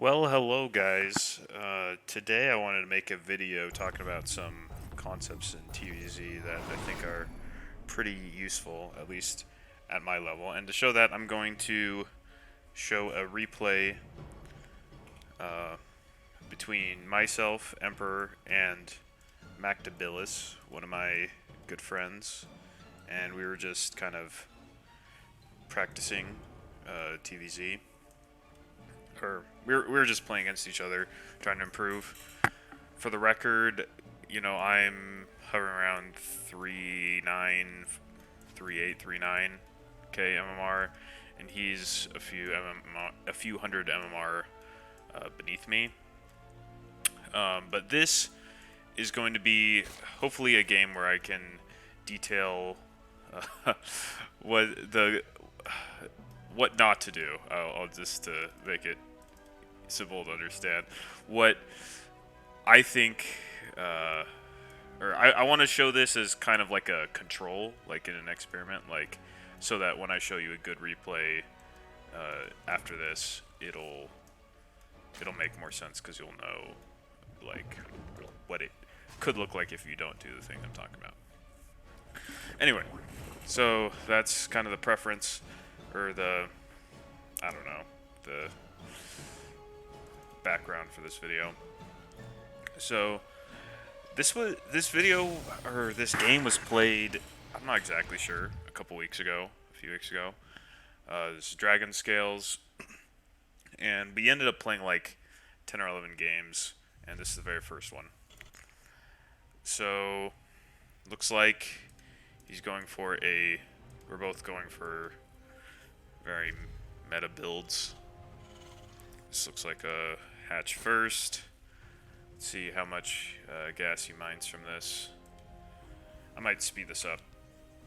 Well, hello guys. Today I wanted to make a video talking about some concepts in TVZ that I think are pretty useful, at least at my level. And to show that, I'm going to show a replay uh, between myself, Emperor, and Mactabilis, one of my good friends. And we were just kind of practicing TVZ. Or we were just playing against each other, trying to improve. For the record, I'm hovering around 3.9, 3.8, 3.9 K MMR, and he's a few hundred MMR beneath me. But this is going to be hopefully a game where I can detail what the what not to do. I'll just make it simple to understand. What I think, or I want to show this as kind of like a control, like in an experiment, like so that when I show you a good replay after this, it'll make more sense because you'll know like what it could look like if you don't do the thing I'm talking about. Anyway, so that's kind of the preference, or I don't know, the background for this video. So this game was played, I'm not exactly sure, a few weeks ago. This Dragon Scales, and we ended up playing like 10 or 11 games, and this is the very first one. So looks like we're both going for very meta builds. This looks like a hatch first. Let's see how much gas he mines from this. I might speed this up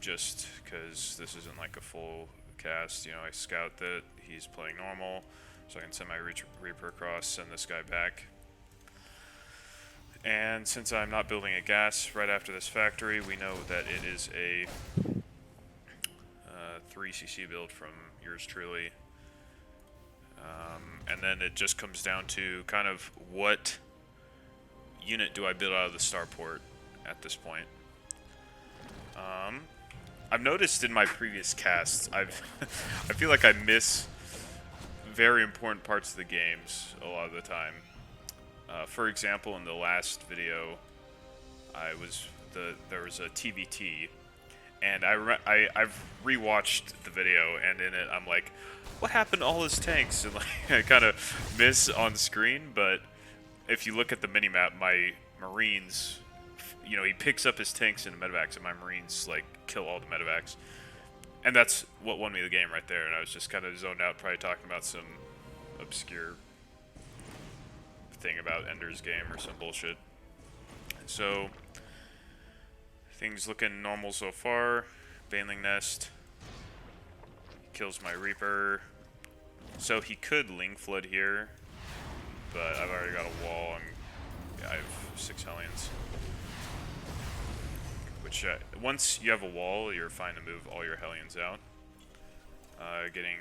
just because this isn't like a full cast. I scout that he's playing normal, so I can send my Reaper across, send this guy back. And since I'm not building a gas right after this factory, we know that it is a 3cc build from yours truly. And then it just comes down to kind of what unit do I build out of the starport at this point. I've noticed in my previous casts, I feel like I miss very important parts of the games a lot of the time. For example, in the last video, there was a TVT, and I've rewatched the video, and in it I'm like, what happened to all his tanks? And like I kind of miss on screen, but if you look at the minimap, my Marines, he picks up his tanks in the medevacs, and my Marines like kill all the medevacs, and that's what won me the game right there. And I was just kind of zoned out, probably talking about some obscure thing about Ender's Game or some bullshit. So things looking normal so far. Baneling Nest kills my Reaper, so he could Ling Flood here, but I've already got a wall and I have 6 Hellions. Which once you have a wall, you're fine to move all your Hellions out. Getting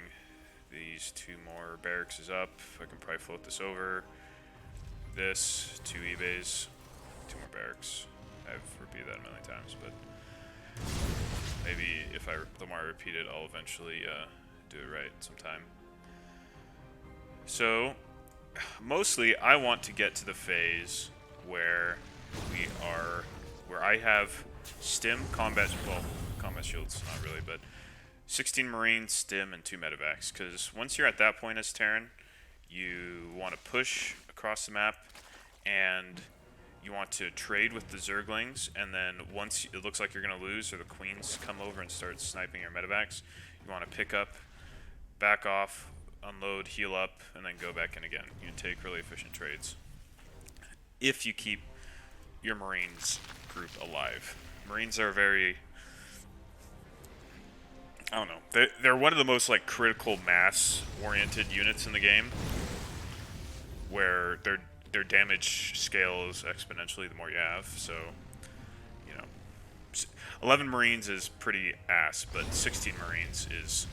these 2 more barracks is up. I can probably float this over. This, 2 eBays, 2 more barracks. I've repeated that a million times, but maybe the more I repeat it, I'll eventually do it right sometime. So, mostly I want to get to the phase where I have stim, combat shields, not really, but 16 Marines, stim, and 2 medevacs, because once you're at that point as Terran, you want to push across the map, and you want to trade with the Zerglings, and then once it looks like you're going to lose, or the Queens come over and start sniping your medevacs, you want to pick up, back off, unload, heal up, and then go back in again. You can take really efficient trades if you keep your Marines group alive. Marines are very, I don't know, they're one of the most like critical mass oriented units in the game, where their damage scales exponentially the more you have. So 11 Marines is pretty ass, but 16 Marines is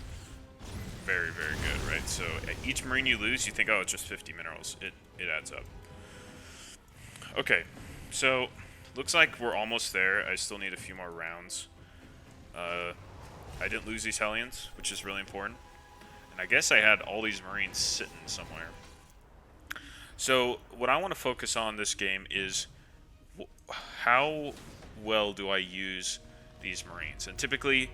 very, very good, right? So each marine you lose, you think, oh, it's just 50 minerals. It adds up. Okay, so looks like we're almost there. I still need a few more rounds. I didn't lose these Hellions, which is really important. And I guess I had all these marines sitting somewhere. So what I want to focus on this game is how well do I use these marines? And typically,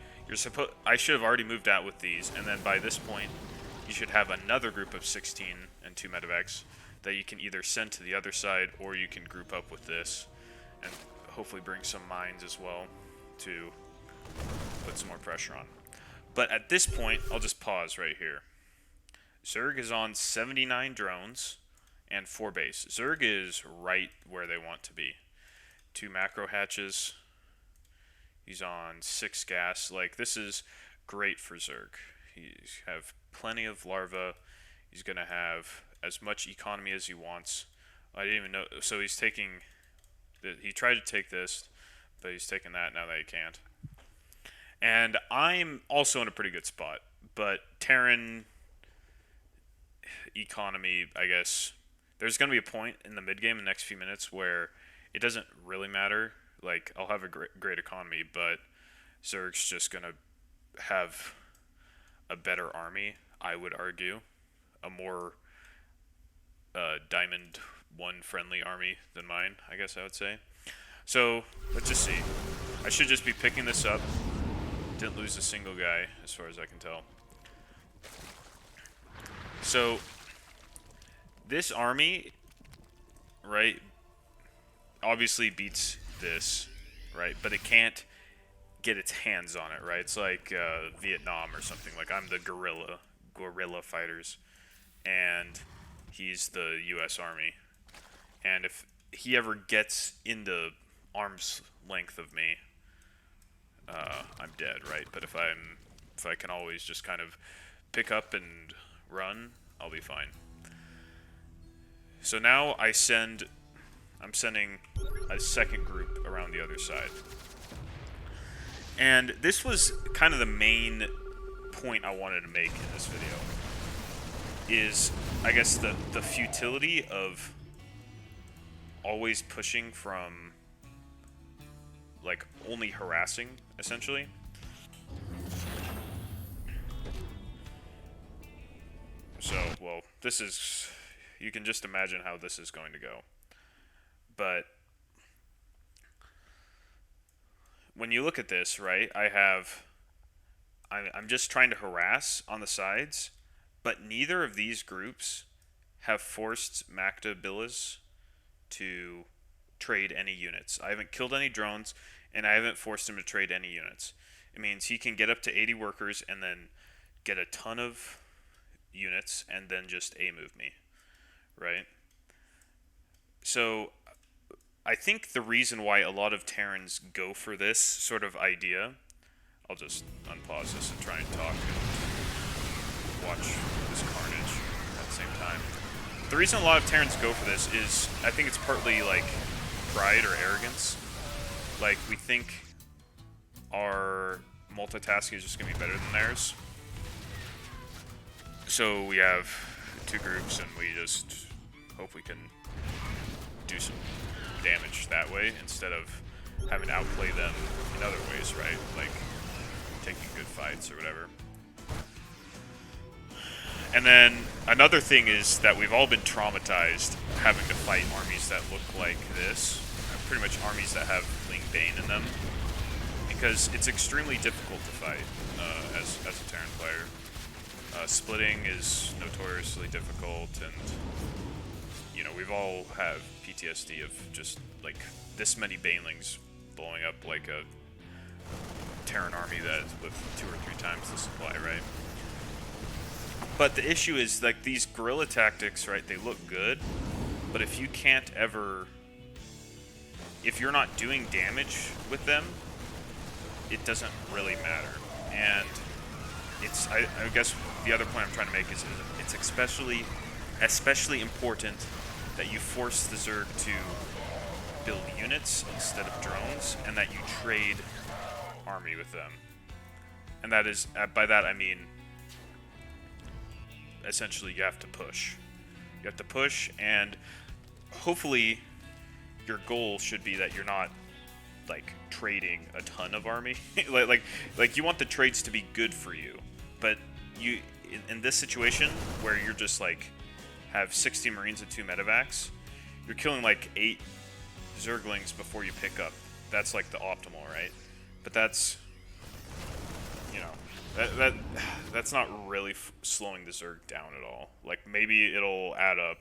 I should have already moved out with these, and then by this point, you should have another group of 16 and 2 medevacs that you can either send to the other side, or you can group up with this, and hopefully bring some mines as well to put some more pressure on. But at this point, I'll just pause right here. Zerg is on 79 drones and 4 base. Zerg is right where they want to be. 2 macro hatches. He's on 6 gas. Like, this is great for Zerg. He's have plenty of larvae. He's going to have as much economy as he wants. I didn't even know. So he's taking... He tried to take this, but he's taking that now that he can't. And I'm also in a pretty good spot. But Terran economy, I guess... There's going to be a point in the mid-game in the next few minutes where it doesn't really matter. Like, I'll have a great economy, but Zerg's just going to have a better army, I would argue. A more Diamond 1 friendly army than mine, I guess I would say. So, let's just see. I should just be picking this up. Didn't lose a single guy, as far as I can tell. So, this army, right, obviously beats this, right? But it can't get its hands on it, right? It's like Vietnam or something. Like, I'm the guerrilla fighters, and he's the U.S. Army. And if he ever gets into arm's length of me, I'm dead, right? But if I can always just kind of pick up and run, I'll be fine. So now I'm sending a second group around the other side. And this was kind of the main point I wanted to make in this video. Is, I guess, the futility of always pushing from, like, only harassing, essentially. So, well, this is... You can just imagine how this is going to go. But when you look at this, right, I'm just trying to harass on the sides, but neither of these groups have forced Mactabilis to trade any units. I haven't killed any drones, and I haven't forced him to trade any units. It means he can get up to 80 workers and then get a ton of units and then just A-move me. Right? So, I think the reason why a lot of Terrans go for this sort of idea... I'll just unpause this and try and talk and watch this carnage at the same time. The reason a lot of Terrans go for this is, I think it's partly, like, pride or arrogance. Like, we think our multitasking is just going to be better than theirs. So we have 2 groups and we just hope we can do some damage that way instead of having to outplay them in other ways, right? Like taking good fights or whatever. And then another thing is that we've all been traumatized having to fight armies that look like this. Pretty much armies that have Ling Bane in them. Because it's extremely difficult to fight as a Terran player. Splitting is notoriously difficult, and you know, we've all have PTSD of just like this many Banelings blowing up like a Terran army that with 2 or 3 times the supply, right? But the issue is like these guerrilla tactics, right? They look good, but if you can't ever, if you're not doing damage with them, it doesn't really matter. And it's, I guess the other point I'm trying to make is it's especially important that you force the Zerg to build units instead of drones, and that you trade army with them. And that is, by that I mean, essentially you have to push. You have to push, and hopefully your goal should be that you're not like trading a ton of army. like you want the trades to be good for you, but you in this situation where you're just like have 60 Marines and 2 medevacs, you're killing like 8 Zerglings before you pick up. That's like the optimal, right? But that's, you know, that's not really slowing the Zerg down at all. Like maybe it'll add up,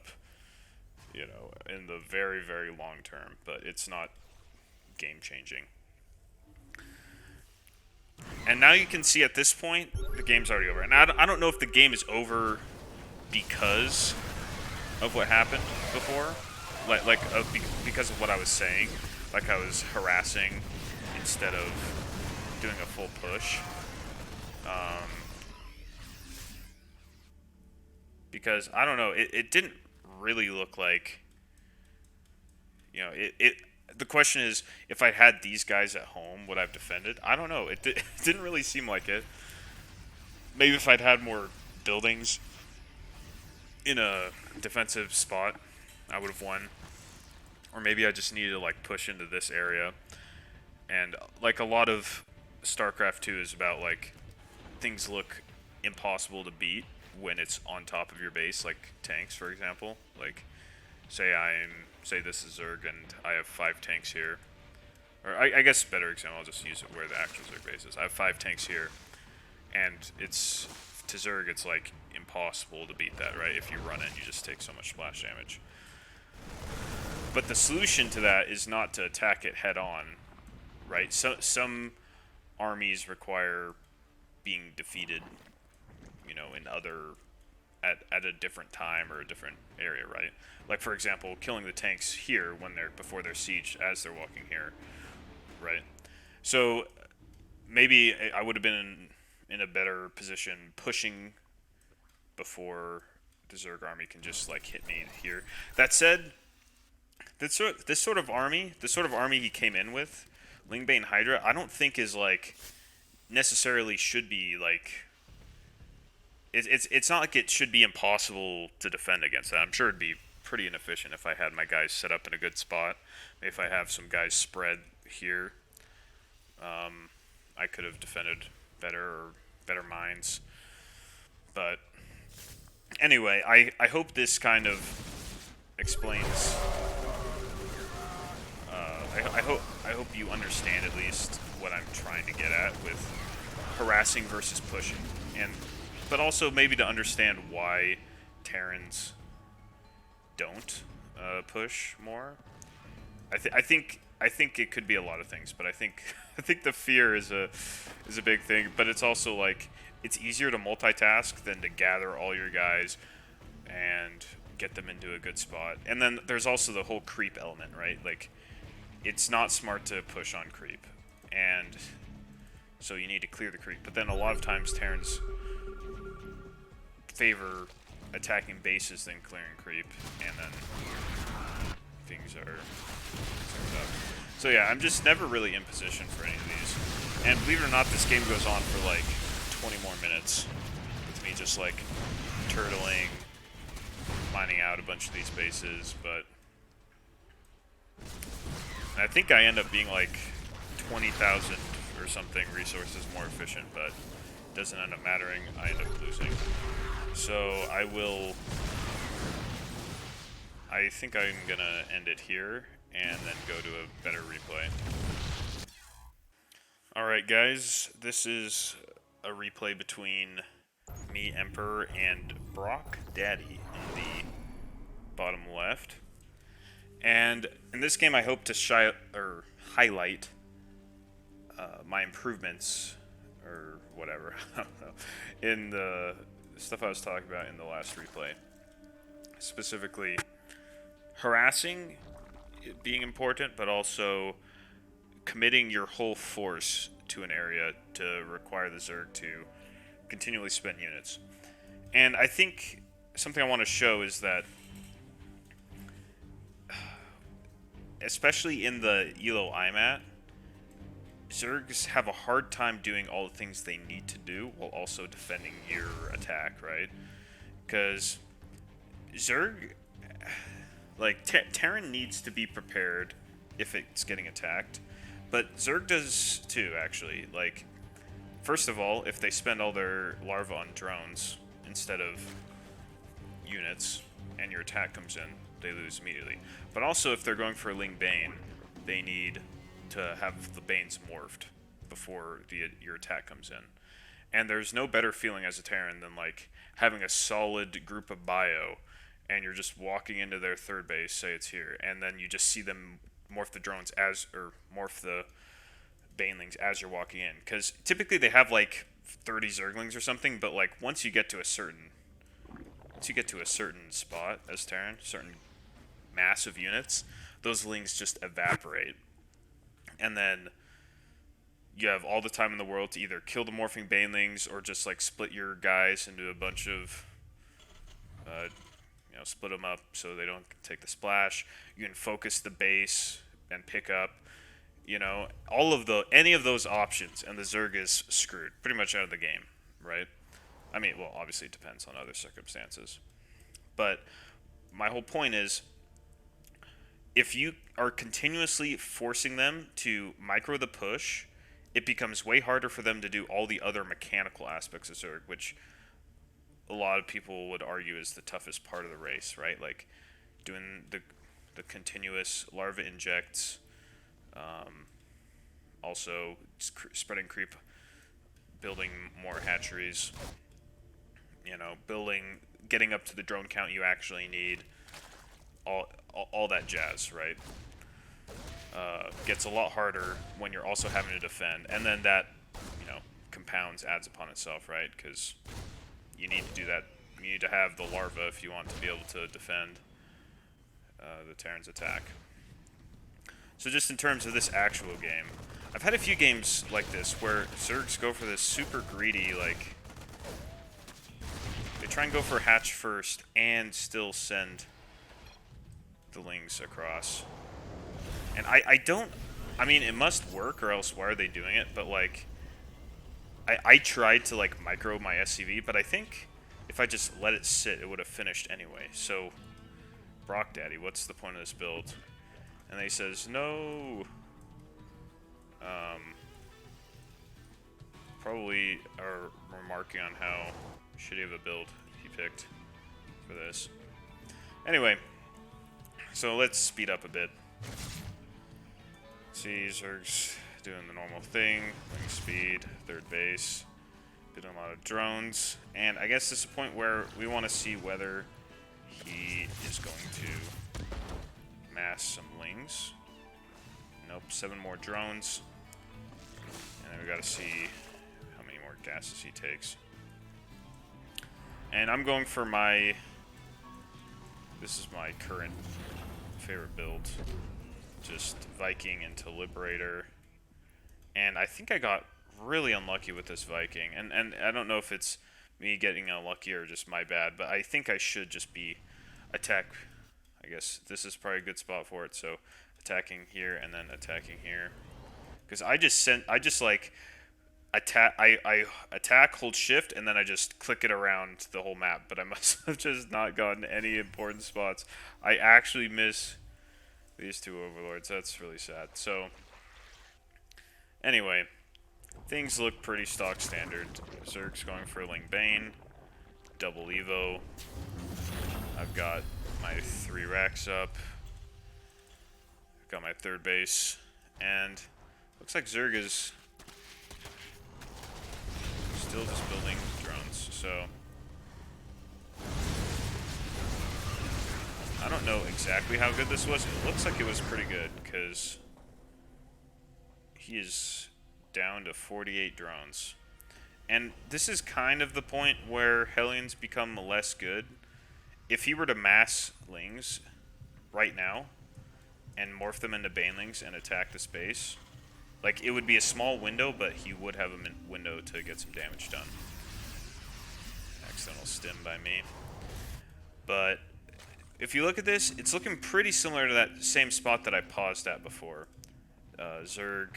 you know, in the very, very long term, but it's not game changing. And now you can see at this point the game's already over. And I don't know if the game is over because of what happened before, because of what I was saying, like I was harassing instead of doing a full push. Because I don't know, it didn't really look like, you know, the question is, if I had these guys at home, would I have defended? I don't know. It didn't really seem like it. Maybe if I'd had more buildings in a defensive spot, I would have won. Or maybe I just needed to like push into this area. And like a lot of StarCraft 2 is about like things look impossible to beat when it's on top of your base, like tanks, for example. Like say this is Zerg and I have 5 tanks here. Or I guess better example, I'll just use it where the actual Zerg base is. I have 5 tanks here, and it's to Zerg it's like impossible to beat that, right? If you run it, you just take so much splash damage. But the solution to that is not to attack it head on, right? So some armies require being defeated, you know, in other at a different time or a different area, right? Like for example, killing the tanks here when they're before they're sieged as they're walking here, right? So maybe I would have been in a better position pushing before the Zerg army can just like hit me here. That said, this sort of army he came in with, Lingbane Hydra, I don't think is like necessarily should be like. It's not like it should be impossible to defend against that. I'm sure it'd be pretty inefficient if I had my guys set up in a good spot. Maybe if I have some guys spread here, I could have defended better or better minds. But anyway, I hope this kind of explains. I hope you understand at least what I'm trying to get at with harassing versus pushing, but also maybe to understand why Terrans don't push more. I think it could be a lot of things, but I think the fear is a big thing. But it's also like it's easier to multitask than to gather all your guys and get them into a good spot. And then there's also the whole creep element, right? Like it's not smart to push on creep, and so you need to clear the creep. But then a lot of times Terrans favor attacking bases than clearing creep, and then things are up. So yeah, I'm just never really in position for any of these. And believe it or not, this game goes on for like 20 more minutes with me just like turtling, mining out a bunch of these bases, but I think I end up being like 20,000 or something resources more efficient, but it doesn't end up mattering. I end up losing. So I think I'm gonna end it here and then go to a better replay. Alright guys, this is a replay between me, Emperor, and Brock Daddy in the bottom left. And in this game I hope to highlight my improvements, or whatever, I don't know, in the stuff I was talking about in the last replay. Specifically, harassing being important, but also committing your whole force to an area to require the Zerg to continually spend units. And I think something I want to show is that, especially in the elo I'm at, Zergs have a hard time doing all the things they need to do while also defending your attack, right? because Zerg, like Terran needs to be prepared if it's getting attacked, but Zerg does too actually. Like, first of all, if they spend all their larvae on drones instead of units, and your attack comes in, they lose immediately. But also, if they're going for a Ling Bane, they need to have the Banes morphed before your attack comes in. And there's no better feeling as a Terran than like having a solid group of bio, and you're just walking into their third base, say it's here, and then you just see them morph the drones or morph the Banelings as you're walking in. Because typically they have like 30 Zerglings or something, but like once you get to a certain spot as Terran, certain mass of units, those lings just evaporate. And then you have all the time in the world to either kill the morphing banelings or just like split your guys into a bunch of, split them up so they don't take the splash. You can focus the base and pick up, any of those options, and the Zerg is screwed, pretty much out of the game, right? I mean, well, obviously it depends on other circumstances. But my whole point is, if you are continuously forcing them to micro the push, it becomes way harder for them to do all the other mechanical aspects of Zerg, which a lot of people would argue is the toughest part of the race, right? Like doing the continuous larva injects, also spreading creep, building more hatcheries, getting up to the drone count you actually need, all that jazz, right? Gets a lot harder when you're also having to defend, and then that, compounds, adds upon itself, right? Because you need to do that. You need to have the larva if you want to be able to defend the Terran's attack. So just in terms of this actual game, I've had a few games like this where Zergs go for this super greedy, like, they try and go for hatch first and still send the lings across. And I mean, it must work, or else why are they doing it? But like, I tried to like micro my SCV, but I think if I just let it sit, it would have finished anyway. So, Brock Daddy, what's the point of this build? And then he says, no. Probably are remarking on how shitty of a build he picked for this. Anyway, so let's speed up a bit. See, Zerg's doing the normal thing, wing speed, third base, doing a lot of drones, and I guess this is a point where we want to see whether he is going to mass some lings. Nope, 7 more drones, and then we got to see how many more gases he takes. And I'm going for this is my current favorite build. Just Viking into Liberator. And I think I got really unlucky with this Viking. And I don't know if it's me getting unlucky or just my bad, but I think I should just be attack. I guess this is probably a good spot for it. So attacking here and then attacking here. Because I attack, hold shift, and then I just click it around the whole map. But I must have just not gotten any important spots. I actually miss these 2 overlords. That's really sad. So, anyway, things look pretty stock standard. Zerg's going for Ling Bane, double Evo. I've got my 3 racks up. I've got my third base, and looks like Zerg is still just building drones. So, I don't know exactly how good this was. It looks like it was pretty good, because he is down to 48 drones. And this is kind of the point where Hellions become less good. If he were to mass lings right now and morph them into banelings and attack the space, like, it would be a small window, but he would have a window to get some damage done. Accidental stim by me. But if you look at this, it's looking pretty similar to that same spot that I paused at before. Zerg,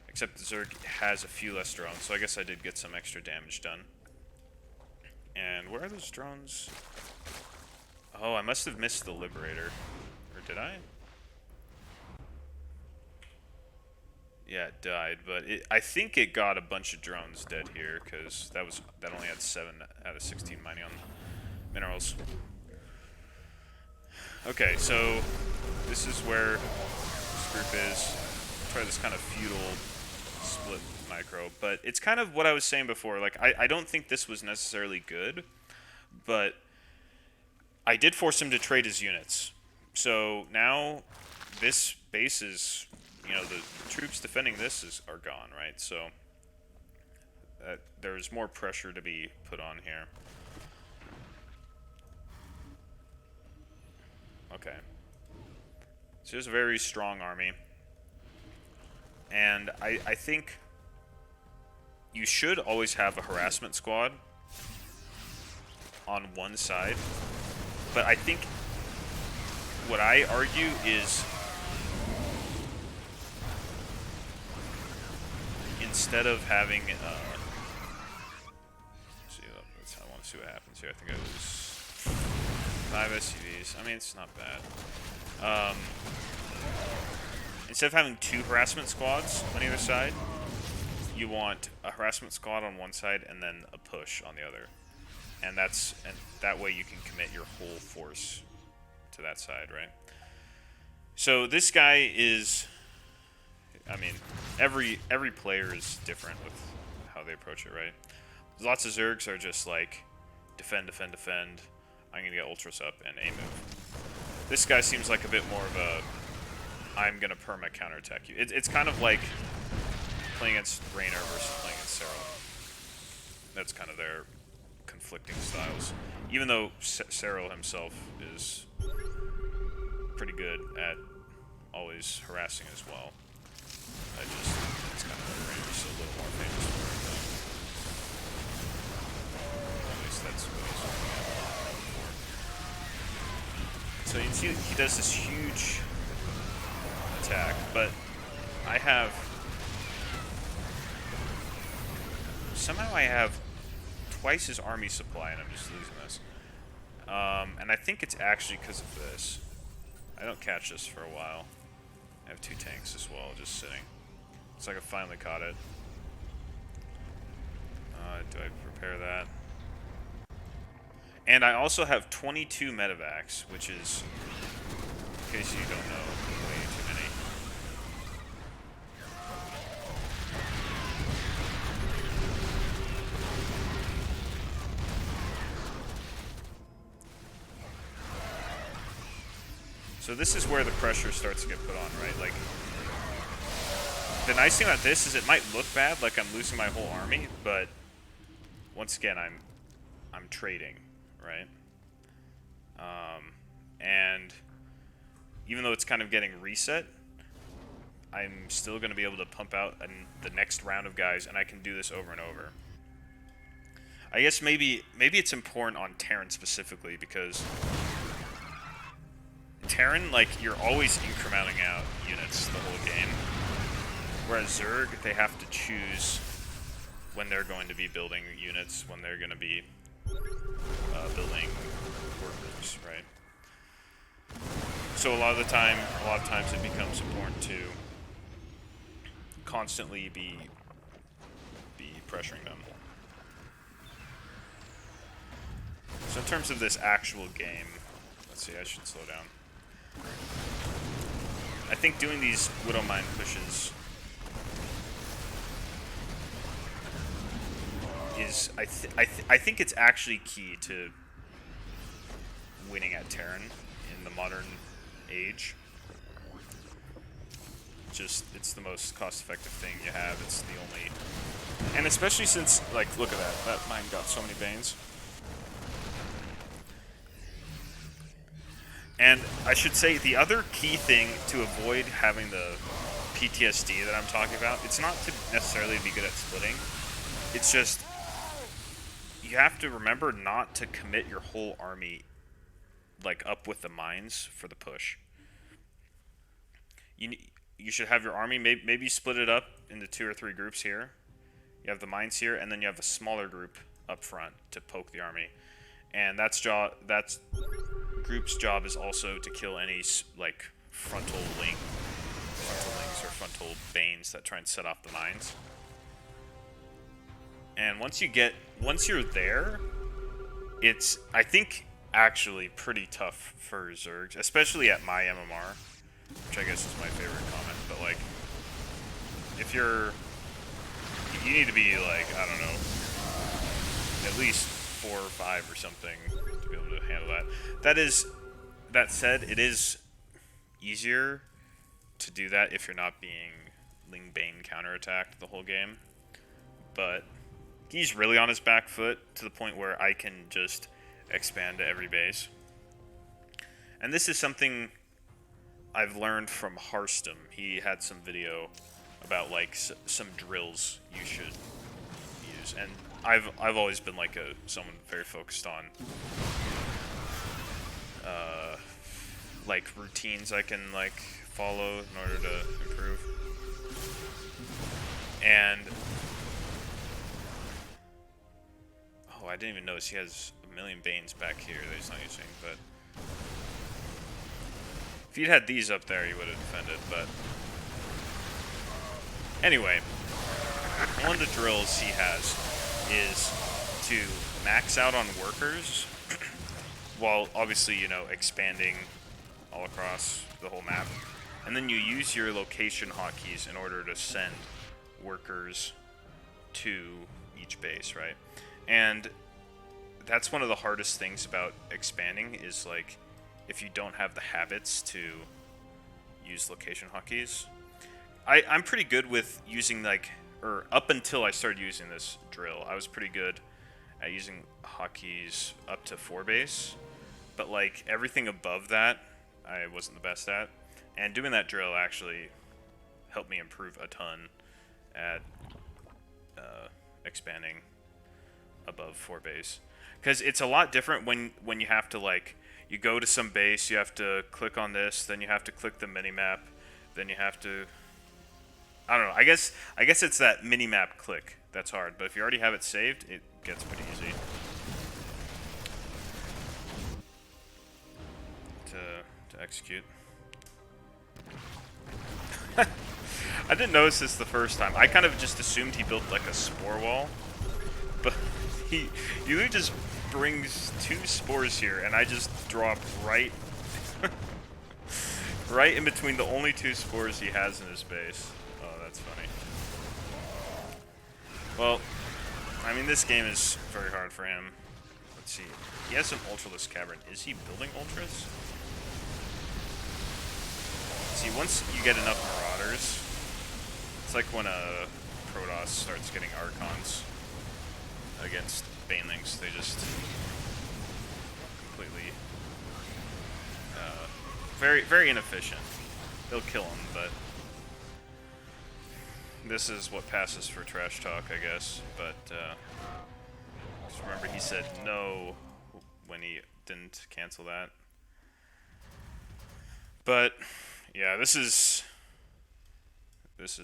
except the Zerg has a few less drones, so I guess I did get some extra damage done. And where are those drones? Oh, I must have missed the Liberator. Or did I? Yeah, it died, but I think it got a bunch of drones dead here, because that only had 7 out of 16 mining on minerals. Okay, so this is where this group is. Try this kind of feudal split micro, but it's kind of what I was saying before. Like, I don't think this was necessarily good, but I did force him to trade his units. So now this base is, you know, the troops defending this are gone, right? So there's more pressure to be put on here. Okay. So there's a very strong army. And I think you should always have a harassment squad on one side. But I think what I argue is instead of having I want to see what happens here. I think I lose 5 SCVs. I mean, it's not bad. Instead of having 2 harassment squads on either side, you want a harassment squad on one side and then a push on the other. And that way you can commit your whole force to that side, right? So this guy is, I mean, every player is different with how they approach it, right? Lots of Zergs are just like, defend, defend, defend. I'm going to get Ultras up and A move. This guy seems like a bit more of a, I'm going to perma counterattack you. It's kind of like playing against Raynor versus playing against Cyril. That's kind of their conflicting styles. Even though Cyril himself is pretty good at always harassing as well. It's kind of like Raynor's a little more famous for it, at least that's what he's looking at. So you can see he does this huge attack, but somehow I have twice his army supply and I'm just losing this. And I think it's actually because of this. I don't catch this for a while. I have 2 tanks as well, just sitting. It's like I finally caught it. Do I prepare that? And I also have 22 medevacs, which is, in case you don't know, way too many. So this is where the pressure starts to get put on, right? Like, the nice thing about this is it might look bad, like I'm losing my whole army, but once again, I'm trading, right? And even though it's kind of getting reset, I'm still going to be able to pump out the next round of guys, and I can do this over and over. I guess maybe it's important on Terran specifically, because Terran, like, you're always incrementing out units the whole game. Whereas Zerg, they have to choose when they're going to be building units, when they're going to be building workers, right? So a lot of times it becomes important to constantly be pressuring them. So in terms of this actual game, let's see, I should slow down. I think doing these Widow Mine pushes is, I think it's actually key to winning at Terran in the modern age. Just, it's the most cost-effective thing you have. It's the only, and especially since, like, look at that mine got so many Banes. And I should say the other key thing to avoid having the PTSD that I'm talking about, it's not to necessarily be good at splitting. It's just, you have to remember not to commit your whole army, like, up with the mines for the push. You should have your army, maybe split it up into 2 or 3 groups here. You have the mines here, and then you have a smaller group up front to poke the army, and that's group's job is also to kill any like frontal lings or frontal banes that try and set off the mines. And once you're there, it's, I think, actually pretty tough for Zergs, especially at my MMR, which I guess is my favorite comment. But like, if you need to be like, I don't know, at least 4 or 5 or something to be able to handle that. That said, it is easier to do that if you're not being Ling Bane counterattacked the whole game. But he's really on his back foot to the point where I can just expand to every base. And this is something I've learned from Harstem. He had some video about like some drills you should use, and I've always been like someone very focused on like routines I can like follow in order to improve. And oh, I didn't even notice he has a million Banes back here that he's not using, but if he'd had these up there, he would have defended. But anyway, one of the drills he has is to max out on workers while obviously, you know, expanding all across the whole map. And then you use your location hotkeys in order to send workers to each base, right? And that's one of the hardest things about expanding is like if you don't have the habits to use location hotkeys. I'm pretty good with using like, or up until I started using this drill, I was pretty good at using hotkeys up to 4 base, but like everything above that, I wasn't the best at. And doing that drill actually helped me improve a ton at expanding above 4 base, because it's a lot different when you have to like, you go to some base, you have to click on this, then you have to click the minimap, then you have to, I don't know, I guess it's that minimap click that's hard, but if you already have it saved, it gets pretty easy to execute. I didn't notice this the first time. I kind of just assumed he built like a spore wall, but he literally just brings 2 spores here, and I just drop right right in between the only 2 spores he has in his base. Oh, that's funny. Well, I mean, this game is very hard for him. Let's see. He has an Ultralisk Cavern. Is he building Ultras? See, once you get enough Marauders, it's like when a Protoss starts getting Archons against Banelings. They just completely, very, very inefficient. They'll kill him, but this is what passes for trash talk, I guess. But just remember, he said no when he didn't cancel that. But yeah, this is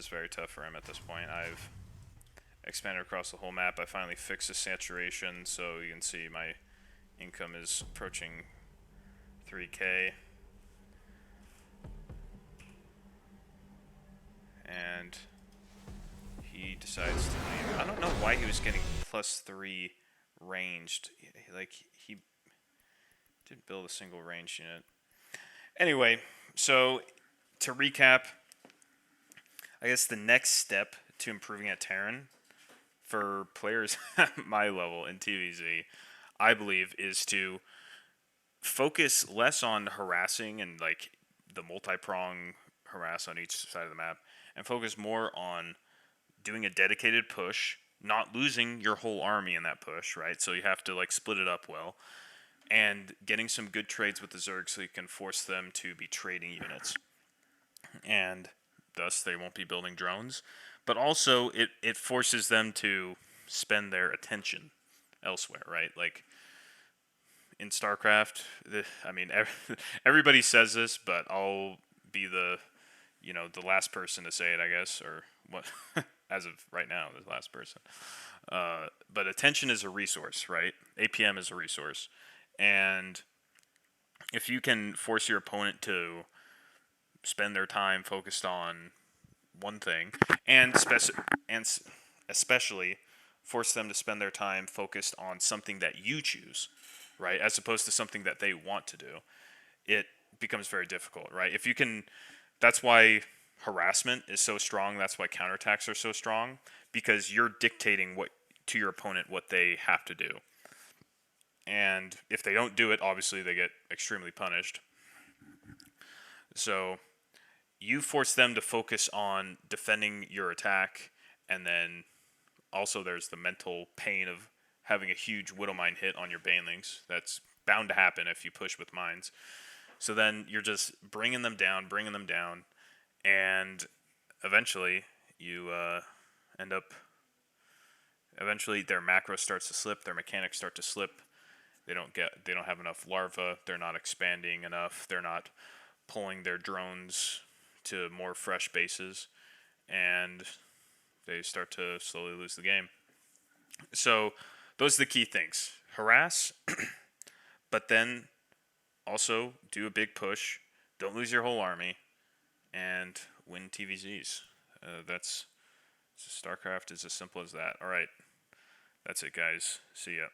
very tough for him at this point. I've expanded across the whole map. I finally fixed the saturation, so you can see my income is approaching 3K. And he decides to leave. I don't know why he was getting +3 ranged. Like, he didn't build a single ranged unit. Anyway, so to recap, I guess the next step to improving at Terran for players at my level in TVZ, I believe, is to focus less on harassing and like the multi-prong harass on each side of the map, and focus more on doing a dedicated push, not losing your whole army in that push, right? So you have to like split it up well, and getting some good trades with the Zergs so you can force them to be trading units, and thus they won't be building drones. But also it forces them to spend their attention elsewhere, right? Like in StarCraft, I mean, everybody says this, but I'll be the last person to say it, I guess, or what? as of right now, the last person. But attention is a resource, right? APM is a resource, and if you can force your opponent to spend their time focused on one thing, and especially force them to spend their time focused on something that you choose, right, as opposed to something that they want to do, it becomes very difficult, right? If you can, that's why harassment is so strong. That's why counterattacks are so strong, because you're dictating what to your opponent what they have to do. And if they don't do it, obviously they get extremely punished. So you force them to focus on defending your attack, and then also there's the mental pain of having a huge Widow Mine hit on your Banelings. That's bound to happen if you push with mines. So then you're just bringing them down, and eventually you end up. Eventually, their macro starts to slip. Their mechanics start to slip. They don't have enough larvae. They're not expanding enough. They're not pulling their drones to more fresh bases, and they start to slowly lose the game. So those are the key things: harass, but then also do a big push. Don't lose your whole army, and win TVZs. That's StarCraft is as simple as that. All right, that's it, guys. See ya.